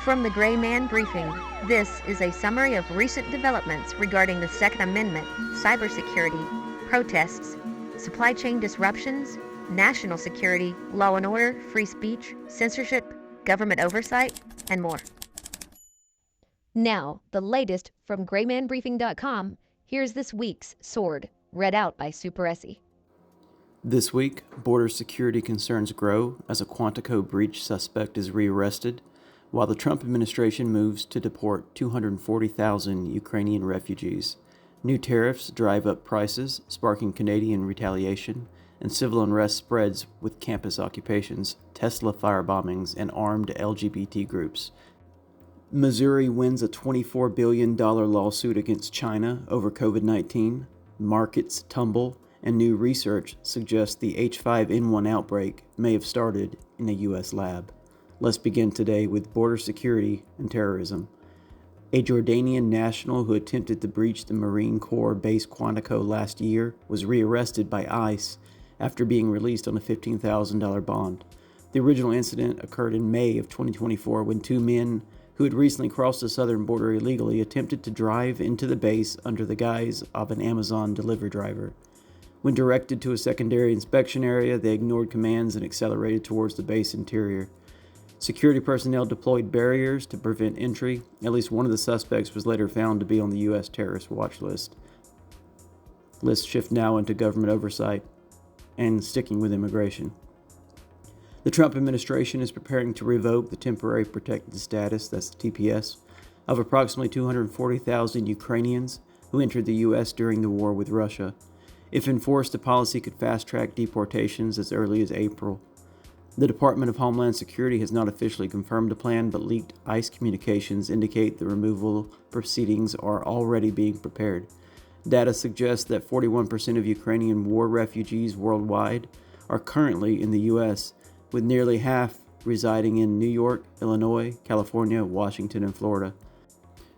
From the Gray Man Briefing, this is a summary of recent developments regarding the Second Amendment, cybersecurity, protests, supply chain disruptions, national security, law and order, free speech, censorship, government oversight, and more. Now, the latest from GraymanBriefing.com. Here's this week's SORD, read out by Super Essie. This week, border security concerns grow as a Quantico breach suspect is rearrested, while the Trump administration moves to deport 240,000 Ukrainian refugees. New tariffs drive up prices, sparking Canadian retaliation, and civil unrest spreads with campus occupations, Tesla firebombings, and armed LGBT groups. Missouri wins a $24 billion lawsuit against China over COVID-19. Markets tumble, and new research suggests the H5N1 outbreak may have started in a U.S. lab. Let's begin today with border security and terrorism. A Jordanian national who attempted to breach the Marine Corps base Quantico last year was rearrested by ICE after being released on a $15,000 bond. The original incident occurred in May of 2024 when two men who had recently crossed the southern border illegally attempted to drive into the base under the guise of an Amazon delivery driver. When directed to a secondary inspection area, they ignored commands and accelerated towards the base interior. Security personnel deployed barriers to prevent entry. At least one of the suspects was later found to be on the U.S. terrorist watch list. Let's shift now into government oversight and sticking with immigration. The Trump administration is preparing to revoke the temporary protected status, that's the TPS, of approximately 240,000 Ukrainians who entered the U.S. during the war with Russia. If enforced, the policy could fast-track deportations as early as April. The Department of Homeland Security has not officially confirmed the plan, but leaked ICE communications indicate the removal proceedings are already being prepared. Data suggests that 41% of Ukrainian war refugees worldwide are currently in the U.S., with nearly half residing in New York, Illinois, California, Washington, and Florida.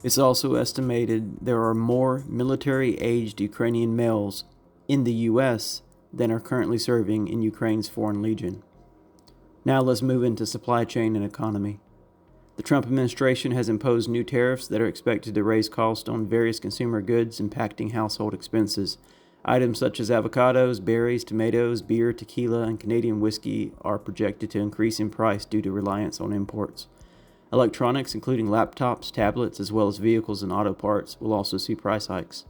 It's also estimated there are more military-aged Ukrainian males in the U.S. than are currently serving in Ukraine's Foreign Legion. Now let's move into supply chain and economy. The Trump administration has imposed new tariffs that are expected to raise costs on various consumer goods, impacting household expenses. Items such as avocados, berries, tomatoes, beer, tequila, and Canadian whiskey are projected to increase in price due to reliance on imports. Electronics, including laptops, tablets, as well as vehicles and auto parts, will also see price hikes.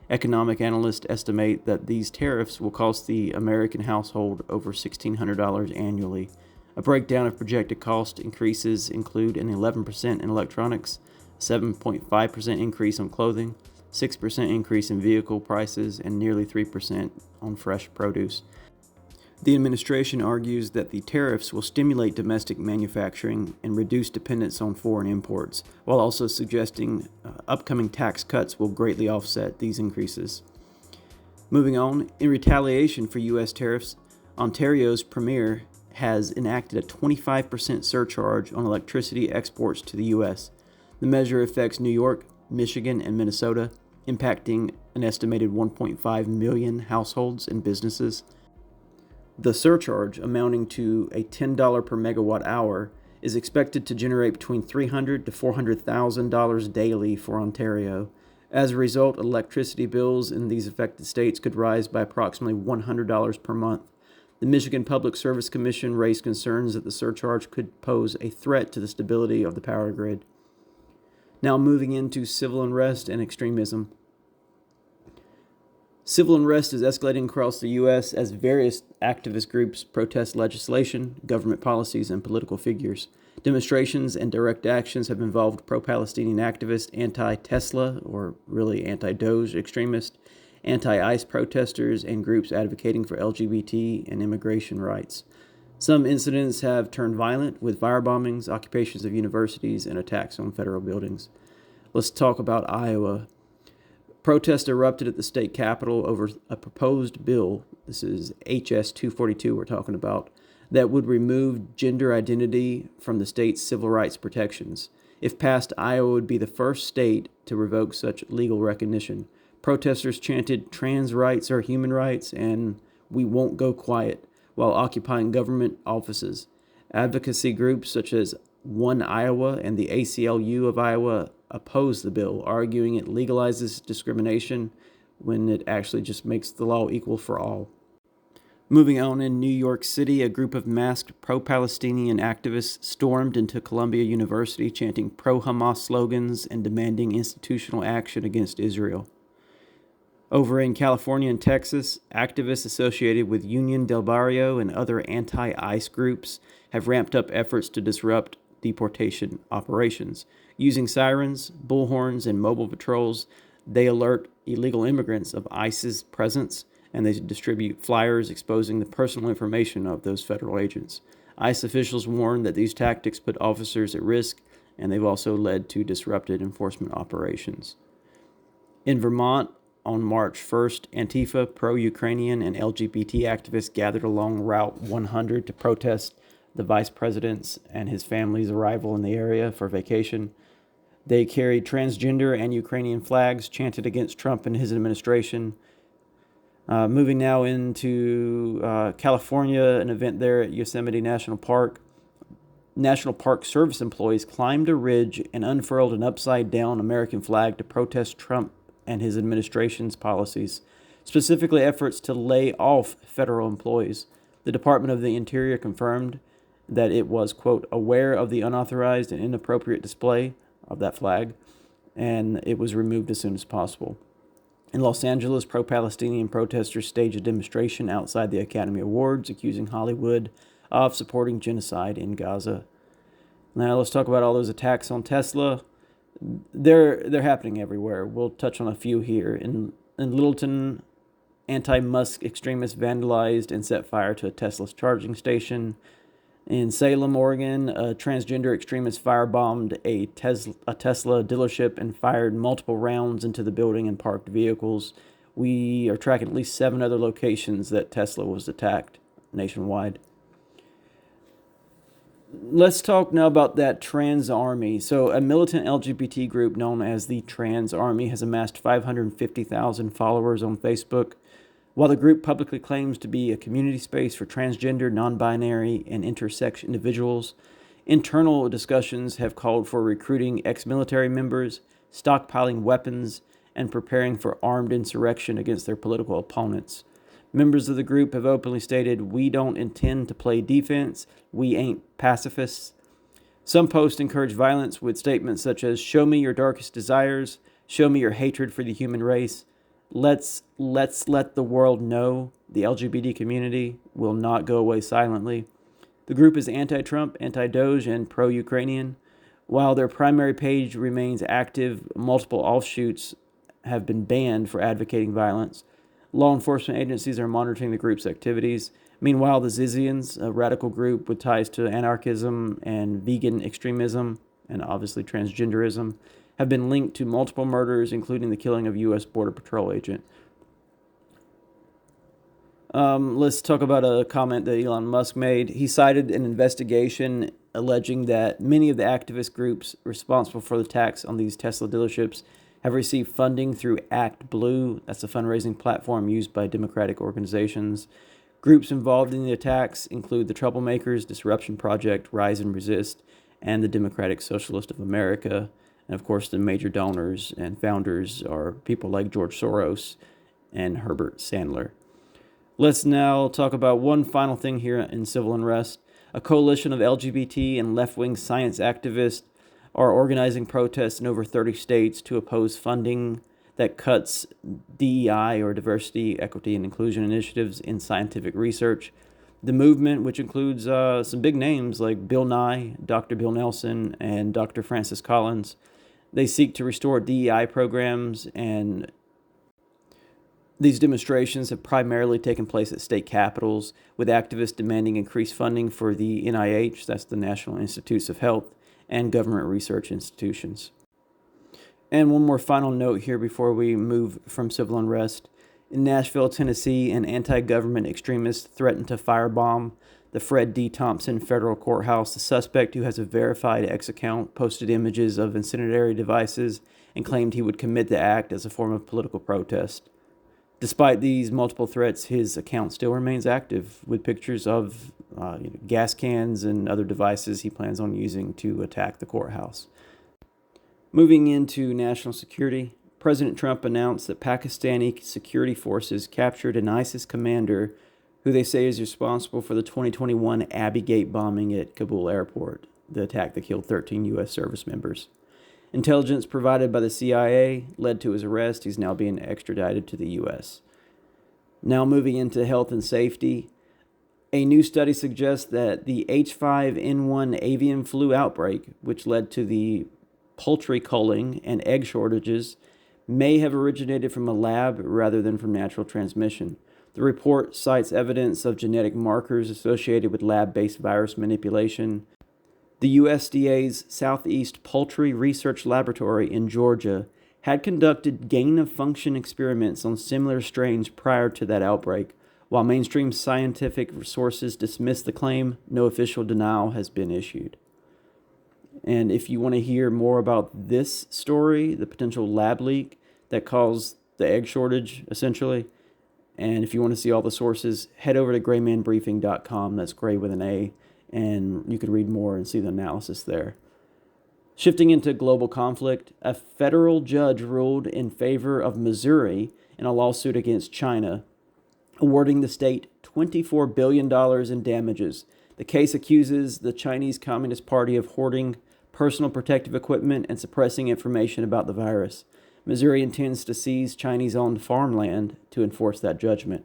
Economic analysts estimate that these tariffs will cost the American household over $1,600 annually. A breakdown of projected cost increases include an 11% in electronics, 7.5% increase on clothing, 6% increase in vehicle prices, and nearly 3% on fresh produce. The administration argues that the tariffs will stimulate domestic manufacturing and reduce dependence on foreign imports, while also suggesting upcoming tax cuts will greatly offset these increases. Moving on, in retaliation for U.S. tariffs, Ontario's premier has enacted a 25% surcharge on electricity exports to the U.S. The measure affects New York, Michigan, and Minnesota, impacting an estimated 1.5 million households and businesses. The surcharge, amounting to a $10 per megawatt hour, is expected to generate between $300,000 to $400,000 daily for Ontario. As a result, electricity bills in these affected states could rise by approximately $100 per month. The Michigan Public Service Commission raised concerns that the surcharge could pose a threat to the stability of the power grid. Now moving into civil unrest and extremism. Civil unrest is escalating across the U.S. as various activist groups protest legislation, government policies, and political figures. Demonstrations and direct actions have involved pro-Palestinian activists, anti-Tesla, or really anti-Doge extremists, anti-ICE protesters, and groups advocating for LGBT and immigration rights. Some incidents have turned violent, with firebombings, occupations of universities, and attacks on federal buildings. Let's talk about Iowa. Protests erupted at the state capitol over a proposed bill, this is HS 242 we're talking about, that would remove gender identity from the state's civil rights protections. If passed, Iowa would be the first state to revoke such legal recognition. Protesters chanted, "Trans rights are human rights," and "We won't go quiet," while occupying government offices. Advocacy groups such as One Iowa and the ACLU of Iowa opposed the bill, arguing it legalizes discrimination when it actually just makes the law equal for all. Moving on, in New York City, a group of masked pro-Palestinian activists stormed into Columbia University chanting pro-Hamas slogans and demanding institutional action against Israel. Over in California and Texas, activists associated with Union del Barrio and other anti-ICE groups have ramped up efforts to disrupt deportation operations. Using sirens, bullhorns, and mobile patrols, they alert illegal immigrants of ICE's presence, and they distribute flyers exposing the personal information of those federal agents. ICE officials warn that these tactics put officers at risk, and they've also led to disrupted enforcement operations. In Vermont, on March 1st, Antifa, pro-Ukrainian, and LGBT activists gathered along Route 100 to protest the vice president's and his family's arrival in the area for vacation. They carried transgender and Ukrainian flags, chanted against Trump and his administration. Moving now into California, an event there at Yosemite National Park. National Park Service employees climbed a ridge and unfurled an upside-down American flag to protest Trump and his administration's policies, specifically efforts to lay off federal employees. The Department of the Interior confirmed that it was, quote, aware of the unauthorized and inappropriate display of that flag, and it was removed as soon as possible. In Los Angeles, pro-Palestinian protesters staged a demonstration outside the Academy Awards, accusing Hollywood of supporting genocide in Gaza. Now let's talk about all those attacks on Tesla. They're happening everywhere. We'll touch on a few here. In Littleton, anti-Musk extremists vandalized and set fire to a Tesla's charging station. In Salem, Oregon, a transgender extremist firebombed a Tesla dealership and fired multiple rounds into the building and parked vehicles. We are tracking at least 7 other locations that Tesla was attacked nationwide. Let's talk now about that Trans Army. So a militant LGBT group known as the Trans Army has amassed 550,000 followers on Facebook. While the group publicly claims to be a community space for transgender, non-binary, and intersex individuals, internal discussions have called for recruiting ex-military members, stockpiling weapons, and preparing for armed insurrection against their political opponents. Members of the group have openly stated, "We don't intend to play defense. We ain't pacifists." Some posts encourage violence with statements such as, "Show me your darkest desires. Show me your hatred for the human race. Let's let the world know the LGBT community will not go away silently." The group is anti-Trump, anti-Doge, and pro-Ukrainian. While their primary page remains active, multiple offshoots have been banned for advocating violence. Law enforcement agencies are monitoring the group's activities. Meanwhile, the Zizians, a radical group with ties to anarchism and vegan extremism, and obviously transgenderism, have been linked to multiple murders, including the killing of a U.S. Border Patrol agent. Let's talk about a comment that Elon Musk made. He cited an investigation alleging that many of the activist groups responsible for the attacks on these Tesla dealerships have received funding through Act Blue. That's a fundraising platform used by Democratic organizations. Groups involved in the attacks include the Troublemakers, Disruption Project, Rise and Resist, and the Democratic Socialist of America. And of course, the major donors and founders are people like George Soros and Herbert Sandler. Let's now talk about one final thing here in civil unrest. A coalition of LGBT and left-wing science activists are organizing protests in over 30 states to oppose funding that cuts DEI, or diversity, equity, and inclusion initiatives in scientific research. The movement, which includes some big names like Bill Nye, Dr. Bill Nelson, and Dr. Francis Collins, they seek to restore DEI programs, and these demonstrations have primarily taken place at state capitals, with activists demanding increased funding for the NIH, that's the National Institutes of Health, and government research institutions. And one more final note here before we move from civil unrest. In Nashville, Tennessee, an anti-government extremist threatened to firebomb the Fred D. Thompson Federal Courthouse. The suspect, who has a verified X account, posted images of incendiary devices and claimed he would commit the act as a form of political protest. Despite these multiple threats, his account still remains active, with pictures of gas cans and other devices he plans on using to attack the courthouse. Moving into national security, President Trump announced that Pakistani security forces captured an ISIS commander who they say is responsible for the 2021 Abbey Gate bombing at Kabul airport, the attack that killed 13 U.S. service members. Intelligence provided by the CIA led to his arrest. He's now being extradited to the U.S. Now moving into health and safety, a new study suggests that the H5N1 avian flu outbreak, which led to the poultry culling and egg shortages, may have originated from a lab rather than from natural transmission. The report cites evidence of genetic markers associated with lab-based virus manipulation. The USDA's Southeast Poultry Research Laboratory in Georgia had conducted gain-of-function experiments on similar strains prior to that outbreak. While mainstream scientific sources dismiss the claim, no official denial has been issued. And if you want to hear more about this story, the potential lab leak that caused the egg shortage, essentially, and if you want to see all the sources, head over to graymanbriefing.com. That's gray with an A, and you can read more and see the analysis there. Shifting into global conflict, a federal judge ruled in favor of Missouri in a lawsuit against China, awarding the state $24 billion in damages. The case accuses the Chinese Communist Party of hoarding personal protective equipment and suppressing information about the virus. Missouri intends to seize Chinese-owned farmland to enforce that judgment.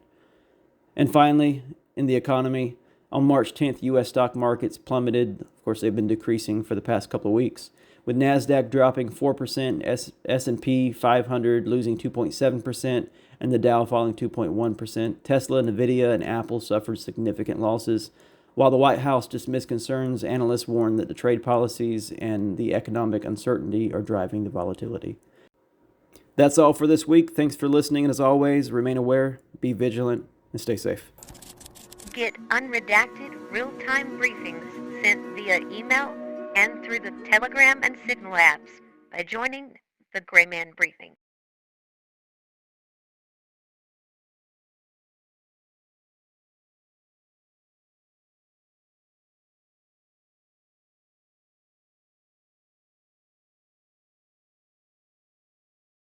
And finally, in the economy, on March 10th, U.S. stock markets plummeted. Of course, they've been decreasing for the past couple of weeks, with NASDAQ dropping 4%, S&P 500 losing 2.7%, and the Dow falling 2.1%. Tesla, Nvidia, and Apple suffered significant losses. While the White House dismissed concerns, analysts warn that the trade policies and the economic uncertainty are driving the volatility. That's all for this week. Thanks for listening, and as always, remain aware, be vigilant, and stay safe. Get unredacted, real-time briefings sent via email and through the Telegram and Signal apps by joining the Gray Man Briefing.